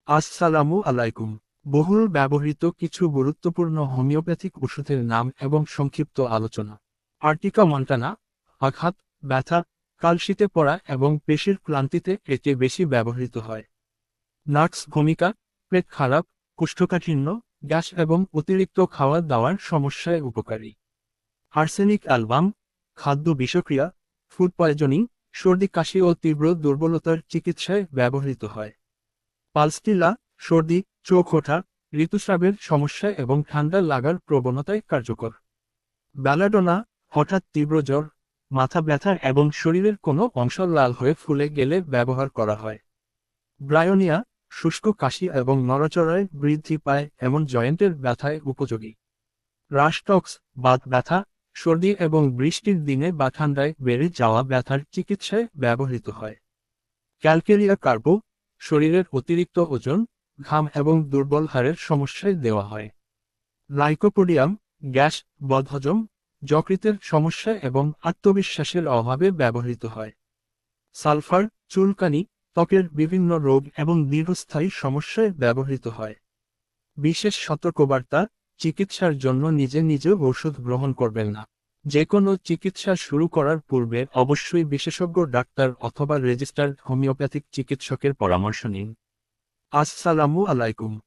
আসসালামু আলাইকুম। বহুল ব্যবহৃত কিছু গুরুত্বপূর্ণ হোমিওপ্যাথিক ওষুধের নাম এবং সংক্ষিপ্ত আলোচনা। আর্টিকা মন্টানা, আঘাত, ব্যথা, কালশিতে পড়া এবং পেশির ক্লান্তিতে এটি বেশি ব্যবহৃত হয়। নার্স ভূমিকা, পেট খারাপ, কোষ্ঠকাঠিন্য, গ্যাস এবং অতিরিক্ত খাওয়া দাওয়ার সমস্যায় উপকারী। আর্সেনিক অ্যালবাম, খাদ্য বিষক্রিয়া, ফুড পয়জনিং, সর্দি কাশি ও তীব্র দুর্বলতার চিকিৎসায় ব্যবহৃত হয়। পালস্টিলা, সর্দি, চোখ ওঠা, ঋতুস্রাবের সমস্যা এবং ঠান্ডা লাগার প্রবণতায় কার্যকর। ব্যালাডোনা, হঠাৎ তীব্র জ্বর, মাথা ব্যথা এবং শরীরের কোনো অংশ লাল হয়ে ফুলে গেলে ব্যবহার করা হয়। ব্রায়োনিয়া, শুষ্ক কাশি এবং নড়াচড়ায় বৃদ্ধি পায় এমন জয়েন্টের ব্যথায় উপযোগী। রাশটক্স, বাত ব্যথা, সর্দি এবং বৃষ্টির দিনে বা ঠান্ডায় বেড়ে যাওয়া ব্যথার চিকিৎসায় ব্যবহৃত হয়। ক্যালকেরিয়া কার্বো, শরীরের অতিরিক্ত ওজন, ঘাম এবং দুর্বল হাড়ের সমস্যায় দেওয়া হয়। লাইকোপোডিয়াম, গ্যাস, বদহজম, যকৃতের সমস্যা এবং আত্মবিশ্বাসের অভাবে ব্যবহৃত হয়। সালফার, চুলকানি, ত্বকের বিভিন্ন রোগ এবং দীর্ঘস্থায়ী সমস্যায় ব্যবহৃত হয়। বিশেষ সতর্কবার্তা, চিকিৎসার জন্য নিজে নিজে ওষুধ গ্রহণ করবেন না। যে কোনো চিকিৎসা শুরু করার পূর্বে অবশ্যই বিশেষজ্ঞ ডাক্তার অথবা রেজিস্টার্ড হোমিওপ্যাথিক চিকিৎসকের পরামর্শ নিন। আসসালামু আলাইকুম।